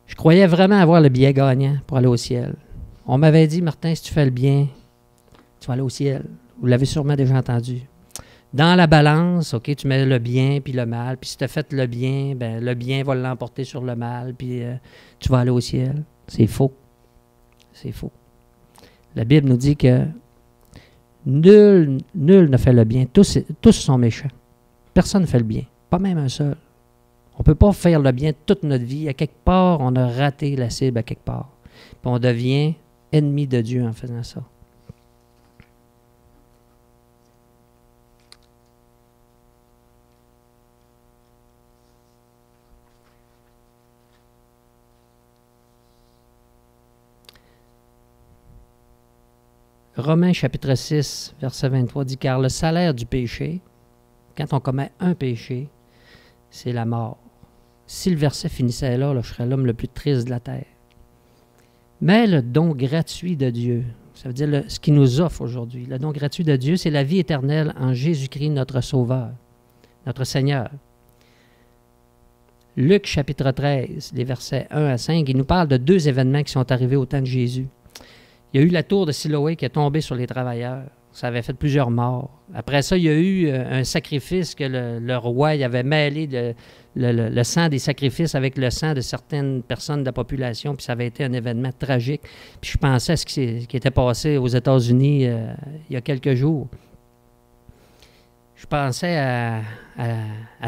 Speaker 1: Je croyais vraiment avoir le billet gagnant pour aller au ciel. On m'avait dit, Martin, si tu fais le bien, tu vas aller au ciel. Vous l'avez sûrement déjà entendu. Dans la balance, OK, tu mets le bien puis le mal. Puis si tu as fait le bien, ben le bien va l'emporter sur le mal. Puis tu vas aller au ciel. C'est faux. C'est faux. La Bible nous dit que nul ne fait le bien. Tous sont méchants. Personne ne fait le bien. Pas même un seul. On ne peut pas faire le bien toute notre vie. À quelque part, on a raté la cible à quelque part. Puis on devient ennemi de Dieu en faisant ça. Romains chapitre 6, verset 23 dit « Car le salaire du péché, quand on commet un péché, c'est la mort. » Si le verset finissait là, je serais l'homme le plus triste de la terre. Mais le don gratuit de Dieu, ça veut dire ce qu'il nous offre aujourd'hui, le don gratuit de Dieu, c'est la vie éternelle en Jésus-Christ, notre Sauveur, notre Seigneur. Luc chapitre 13, les versets 1 à 5, il nous parle de deux événements qui sont arrivés au temps de Jésus. Il y a eu la tour de Siloé qui est tombée sur les travailleurs. Ça avait fait plusieurs morts. Après ça, il y a eu un sacrifice que le roi il avait mêlé le sang des sacrifices avec le sang de certaines personnes de la population, puis ça avait été un événement tragique. Puis je pensais à ce qui était passé aux États-Unis il y a quelques jours. Je pensais à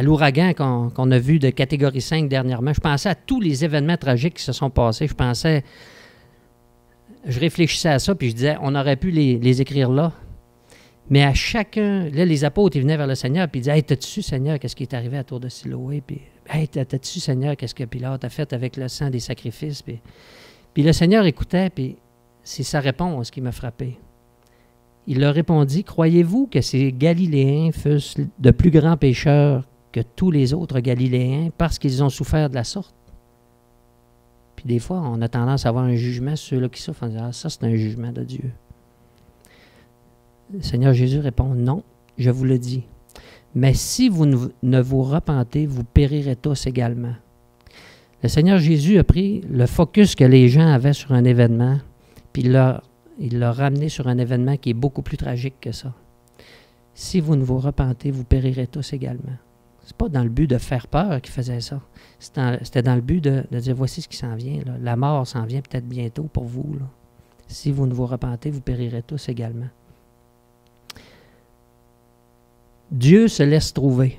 Speaker 1: l'ouragan qu'on a vu de catégorie 5 dernièrement. Je pensais à tous les événements tragiques qui se sont passés. Je réfléchissais à ça, puis je disais, on aurait pu les écrire là. Mais à chacun, là, les apôtres, ils venaient vers le Seigneur, puis ils disaient, « Hey, t'as-tu su, Seigneur, qu'est-ce qui est arrivé à Tour de Siloé? » Puis, « Hey, t'as-tu su, Seigneur, qu'est-ce que Pilate a fait avec le sang des sacrifices? » Puis le Seigneur écoutait, puis c'est sa réponse qui m'a frappé. Il leur répondit, « Croyez-vous que ces Galiléens fussent de plus grands pécheurs que tous les autres Galiléens parce qu'ils ont souffert de la sorte? » Puis des fois, on a tendance à avoir un jugement sur ceux-là qui souffrent, en disant, « Ah, ça, c'est un jugement de Dieu. » Le Seigneur Jésus répond, « Non, je vous le dis. Mais si vous ne vous repentez, vous périrez tous également. » Le Seigneur Jésus a pris le focus que les gens avaient sur un événement, puis il l'a ramené sur un événement qui est beaucoup plus tragique que ça. Si vous ne vous repentez, vous périrez tous également. Ce n'est pas dans le but de faire peur qu'il faisait ça. C'était dans le but de dire, voici ce qui s'en vient. Là. La mort s'en vient peut-être bientôt pour vous. Là. Si vous ne vous repentez, vous périrez tous également. Dieu se laisse trouver.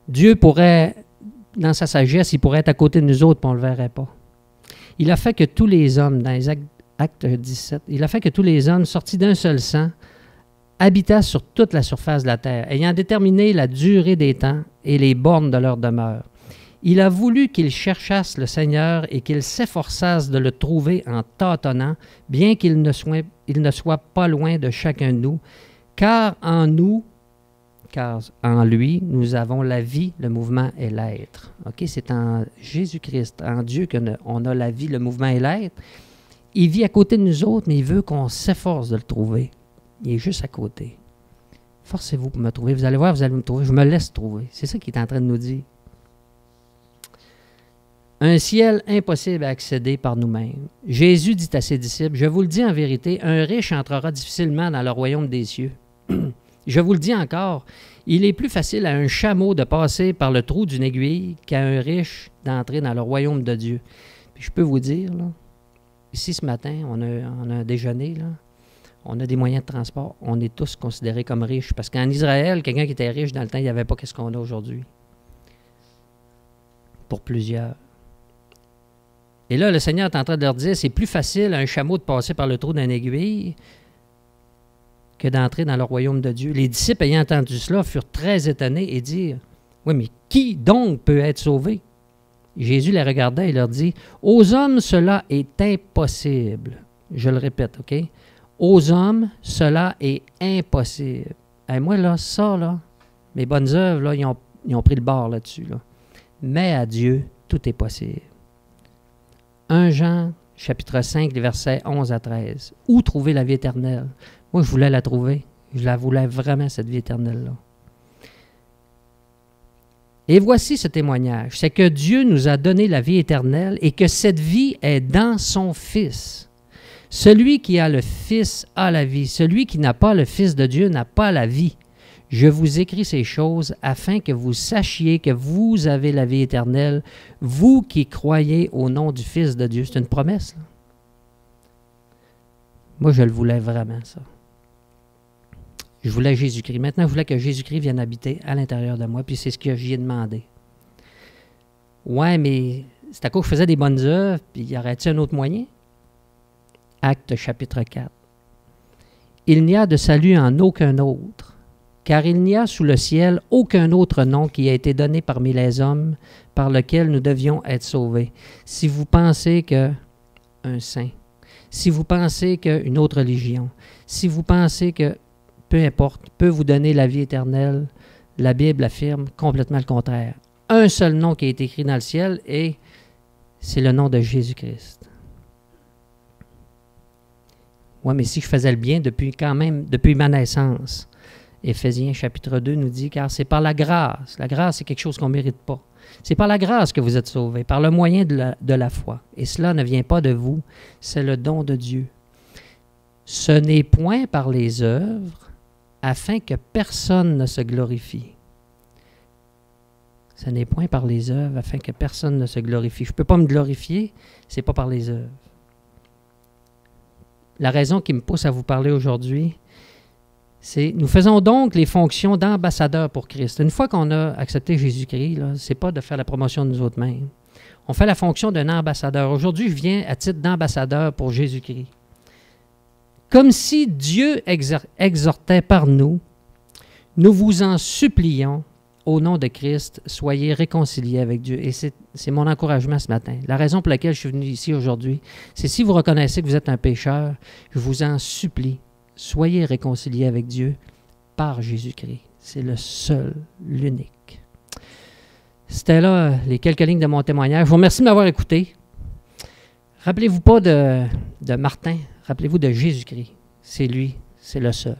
Speaker 1: Dieu pourrait, dans sa sagesse, il pourrait être à côté de nous autres, puis on ne le verrait pas. Il a fait que tous les hommes, dans les Actes 17, il a fait que tous les hommes, sortis d'un seul sang, habitaient sur toute la surface de la terre, ayant déterminé la durée des temps et les bornes de leur demeure. Il a voulu qu'ils cherchassent le Seigneur et qu'ils s'efforçassent de le trouver en tâtonnant, bien qu'il ne soit pas loin de chacun de nous, car en lui, nous avons la vie, le mouvement et l'être. Okay? C'est en Jésus-Christ, en Dieu, qu'on a la vie, le mouvement et l'être. Il vit à côté de nous autres, mais il veut qu'on s'efforce de le trouver. Il est juste à côté. Forcez-vous pour me trouver. Vous allez voir, vous allez me trouver. Je me laisse trouver. C'est ça qu'il est en train de nous dire. Un ciel impossible à accéder par nous-mêmes. Jésus dit à ses disciples, « Je vous le dis en vérité, un riche entrera difficilement dans le royaume des cieux. » Je vous le dis encore, il est plus facile à un chameau de passer par le trou d'une aiguille qu'à un riche d'entrer dans le royaume de Dieu. Puis je peux vous dire, là, ici ce matin, on a un déjeuner, là, on a des moyens de transport, on est tous considérés comme riches. Parce qu'en Israël, quelqu'un qui était riche dans le temps, il n'y avait pas ce qu'on a aujourd'hui. Pour plusieurs. Et là, le Seigneur est en train de leur dire, c'est plus facile à un chameau de passer par le trou d'une aiguille que d'entrer dans le royaume de Dieu. Les disciples ayant entendu cela furent très étonnés et dirent, « Oui, mais qui donc peut être sauvé? » Jésus les regardait et leur dit, « Aux hommes, cela est impossible. » Je le répète, OK? Aux hommes, cela est impossible. Et moi, là, ça, là, mes bonnes œuvres, là, ils ont pris le bord là-dessus. Là. Mais à Dieu, tout est possible. 1 Jean, chapitre 5, les versets 11 à 13. Où trouver la vie éternelle? Moi, je voulais la trouver. Je la voulais vraiment, cette vie éternelle-là. Et voici ce témoignage. C'est que Dieu nous a donné la vie éternelle et que cette vie est dans son Fils. Celui qui a le Fils a la vie. Celui qui n'a pas le Fils de Dieu n'a pas la vie. Je vous écris ces choses afin que vous sachiez que vous avez la vie éternelle, vous qui croyez au nom du Fils de Dieu. C'est une promesse, là. Moi, je le voulais vraiment, ça. Je voulais Jésus-Christ. Maintenant, je voulais que Jésus-Christ vienne habiter à l'intérieur de moi, puis c'est ce que j'y ai demandé. Ouais, mais c'est à cause que je faisais des bonnes œuvres, puis y aurait-il un autre moyen? Acte chapitre 4. Il n'y a de salut en aucun autre, car il n'y a sous le ciel aucun autre nom qui a été donné parmi les hommes par lequel nous devions être sauvés. Si vous pensez qu'un saint, si vous pensez qu'une autre religion, si vous pensez que peu importe, peut vous donner la vie éternelle, la Bible affirme complètement le contraire. Un seul nom qui a été écrit dans le ciel et c'est le nom de Jésus-Christ. Oui, mais si je faisais le bien depuis ma naissance, Éphésiens chapitre 2 nous dit, car c'est par la grâce. La grâce, c'est quelque chose qu'on ne mérite pas. C'est par la grâce que vous êtes sauvés, par le moyen de la foi. Et cela ne vient pas de vous, c'est le don de Dieu. Ce n'est point par les œuvres, afin que personne ne se glorifie. Ce n'est point par les œuvres, afin que personne ne se glorifie. Je ne peux pas me glorifier, ce n'est pas par les œuvres. La raison qui me pousse à vous parler aujourd'hui, Nous faisons donc les fonctions d'ambassadeurs pour Christ. Une fois qu'on a accepté Jésus-Christ, ce n'est pas de faire la promotion de nous autres mêmes. On fait la fonction d'un ambassadeur. Aujourd'hui, je viens à titre d'ambassadeur pour Jésus-Christ. Comme si Dieu exhortait par nous, nous vous en supplions, au nom de Christ, soyez réconciliés avec Dieu. Et c'est mon encouragement ce matin. La raison pour laquelle je suis venu ici aujourd'hui, c'est si vous reconnaissez que vous êtes un pécheur, je vous en supplie, soyez réconciliés avec Dieu par Jésus-Christ. C'est le seul, l'unique. C'était là les quelques lignes de mon témoignage. Je vous remercie de m'avoir écouté. Rappelez-vous pas de Martin, rappelez-vous de Jésus-Christ. C'est lui, c'est le seul.